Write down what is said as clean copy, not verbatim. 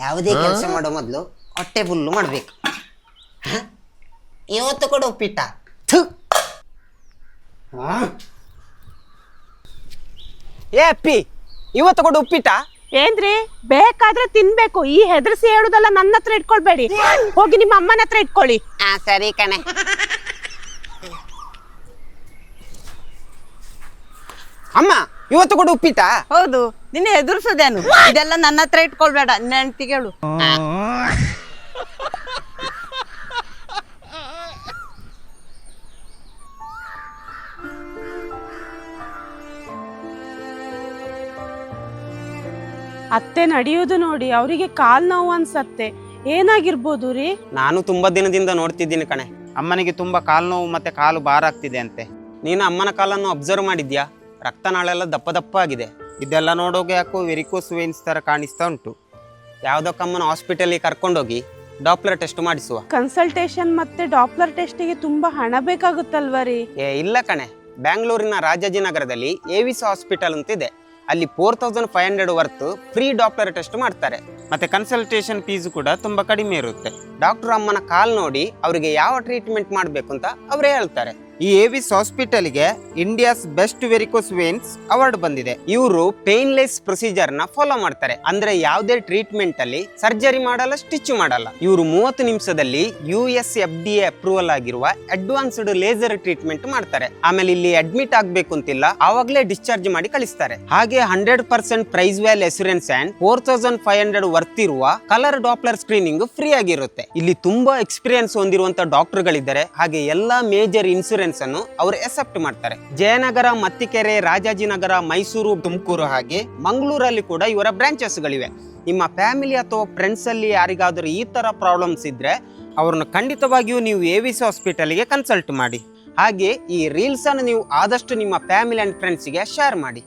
ಯಾವುದೇ ಕೆಲಸ ಮಾಡೋ ಮೊದಲು ಹೊಟ್ಟೆ ಫುಲ್ಲು ಮಾಡಬೇಕು. ಇವತ್ತು ಕೂಡ ಉಪ್ಪಿಟ್ಟ. ಏ ಅಪ್ಪಿ, ಇವತ್ತು ಕೂಡ ಉಪ್ಪಿಟ್ಟ? ಏನ್ರಿ, ಬೇಕಾದ್ರೆ ತಿನ್ಬೇಕು. ಈ ಹೆದರ್ಸಿ ಹೇಳುದಲ್ಲ ನನ್ನ ಹತ್ರ ಇಟ್ಕೊಳ್ಬೇಡಿ. ಹೋಗಿ ನಿಮ್ಮ ಅಮ್ಮನ ಹತ್ರ ಇಟ್ಕೊಳ್ಳಿ. ಸರಿ ಕಣೆ. ಅಮ್ಮ, ಇವತ್ತು ಕೂಡ ಉಪ್ಪಿಟ್ಟ? ಹೌದು, ನಿನ್ನ ಎದುರಿಸೋದೇನು? ಇದೆಲ್ಲ ನನ್ನ ಹತ್ರ ಇಟ್ಕೊಳ್ಬೇಡ, ನಿನ್ನ ಹೆಂಡತಿಗೆ ಹೇಳು. ಅತ್ತೆ ನಡೆಯೋದು ನೋಡಿ ಅವರಿಗೆ ಕಾಲ್ ನೋವು ಅನ್ಸತ್ತೆ. ಏನಾಗಿರ್ಬೋದು ರೀ? ನಾನು ತುಂಬಾ ದಿನದಿಂದ ನೋಡ್ತಿದ್ದೀನಿ ಕಣೆ. ಅಮ್ಮನಿಗೆ ತುಂಬಾ ಕಾಲು ನೋವು ಮತ್ತೆ ಕಾಲು ಭಾರ ಆಗ್ತಿದೆ ಅಂತೆ. ನೀನು ಅಮ್ಮನ ಕಾಲನ್ನು ಅಬ್ಸರ್ವ್ ಮಾಡಿದ್ಯಾ? ರಕ್ತನಾಳೆಲ್ಲ ದಪ್ಪ ದಪ್ಪ ಆಗಿದೆ. ಇದೆಲ್ಲ ನೋಡೋಕೆ ಯಾಕೋ ವೆರಿಕೋಸ್ ವೇನ್ಸ್ ತರ ಕಾಣಿಸ್ತಾ ಉಂಟು. ಯಾವುದಕ್ಕಮ್ಮನ ಹಾಸ್ಪಿಟಲಿಗೆ ಕರ್ಕೊಂಡೋಗಿ ಡಾಪ್ಲರ್ ಟೆಸ್ಟ್ ಮಾಡಿಸುವ. ಕನ್ಸಲ್ಟೇಷನ್ ಮತ್ತೆ ಡಾಪ್ಲರ್ ಟೆಸ್ಟಿಗೆ ತುಂಬಾ ಹಣ ಬೇಕಾಗುತ್ತಲ್ವಾ ರೀ? ಇಲ್ಲ ಕಣೆ, ಬ್ಯಾಂಗ್ಳೂರಿನ ರಾಜಾಜಿನಗರದಲ್ಲಿ ಎವಿಸ್ ಹಾಸ್ಪಿಟಲ್ ಅಂತಿದೆ. ಅಲ್ಲಿ 4500 ವರ್ತ್ ಫ್ರೀ ಡಾಪ್ಲರ್ ಟೆಸ್ಟ್ ಮಾಡ್ತಾರೆ. ಮತ್ತೆ ಕನ್ಸಲ್ಟೇಷನ್ ಫೀಸ್ ಕೂಡ ತುಂಬಾ ಕಡಿಮೆ ಇರುತ್ತೆ. ಡಾಕ್ಟರ್ ಅಮ್ಮನ ಕಾಲ್ ನೋಡಿ ಅವರಿಗೆ ಯಾವ ಟ್ರೀಟ್ಮೆಂಟ್ ಮಾಡಬೇಕು ಅಂತ ಅವರೇ ಹೇಳ್ತಾರೆ. ಈ ಎವಿಸ್ ಹಾಸ್ಪಿಟಲ್ಗೆ India's best varicose veins award ಬಂದಿದೆ. ಇವರು ಪೇನ್ಲೆಸ್ ಪ್ರೊಸೀಜರ್ ನ ಫಾಲೋ ಮಾಡ್ತಾರೆ. ಅಂದ್ರೆ ಯಾವುದೇ ಟ್ರೀಟ್ಮೆಂಟ್ ಅಲ್ಲಿ ಸರ್ಜರಿ ಮಾಡಲ್ಲ, ಸ್ಟಿಚ್ ಮಾಡಲ್ಲ. ಇವರು 30 ನಿಮಿಷದಲ್ಲಿ USFDA ಅಪ್ರೂವಲ್ ಆಗಿರುವ ಅಡ್ವಾನ್ಸ್ಡ್ ಲೇಸರ್ ಟ್ರೀಟ್ಮೆಂಟ್ ಮಾಡ್ತಾರೆ. ಆಮೇಲೆ ಇಲ್ಲಿ ಅಡ್ಮಿಟ್ ಆಗ್ಬೇಕು ಅಂತಿಲ್ಲ, ಆವಾಗಲೇ ಡಿಸ್ಚಾರ್ಜ್ ಮಾಡಿ ಕಳಿಸ್ತಾರೆ. ಹಾಗೆ 100% ಪ್ರೈಸ್ ವ್ಯಾಲ್ ಅಶ್ಯೂರೆನ್ಸ್ ಅಂಡ್ 4500 ವರ್ತ್ ಇರುವ ಕಲರ್ ಡಾಪ್ಲರ್ ಸ್ಕ್ರೀನಿಂಗ್ ಫ್ರೀ ಆಗಿರುತ್ತೆ. ಇಲ್ಲಿ ತುಂಬಾ ಎಕ್ಸ್ಪೀರಿಯನ್ಸ್ ಹೊಂದಿರುವಂತ ಡಾಕ್ಟರ್ ಗಳಿದ್ದಾರೆ. ಹಾಗೆ ಎಲ್ಲಾ ಮೇಜರ್ ಇನ್ಸೂರೆನ್ಸ್ ಅನ್ನು ಅವರು ಅಕ್ಸೆಪ್ಟ್ ಮಾಡ್ತಾರೆ. ಜಯನಗರ, ಮತ್ತಿಕೆರೆ, ರಾಜಾಜಿನಗರ, ಮೈಸೂರು, ತುಮಕೂರು ಹಾಗೆ ಮಂಗಳೂರಲ್ಲಿ ಕೂಡ ಇವರ ಬ್ರಾಂಚಸ್ ಗಳಿವೆ. ನಿಮ್ಮ ಫ್ಯಾಮಿಲಿ ಅಥವಾ ಫ್ರೆಂಡ್ಸ್ ಅಲ್ಲಿ ಯಾರಿಗಾದರೂ ಈ ತರ ಪ್ರಾಬ್ಲಮ್ಸ್ ಇದ್ರೆ ಅವ್ರನ್ನ ಖಂಡಿತವಾಗಿಯೂ ನೀವು ಎವಿಸ್ ಹಾಸ್ಪಿಟಲ್ಗೆ ಕನ್ಸಲ್ಟ್ ಮಾಡಿ. ಹಾಗೆ ಈ ರೀಲ್ಸ್ ಅನ್ನು ನೀವು ಆದಷ್ಟು ನಿಮ್ಮ ಫ್ಯಾಮಿಲಿ ಅಂಡ್ ಫ್ರೆಂಡ್ಸ್ಗೆ ಶೇರ್ ಮಾಡಿ.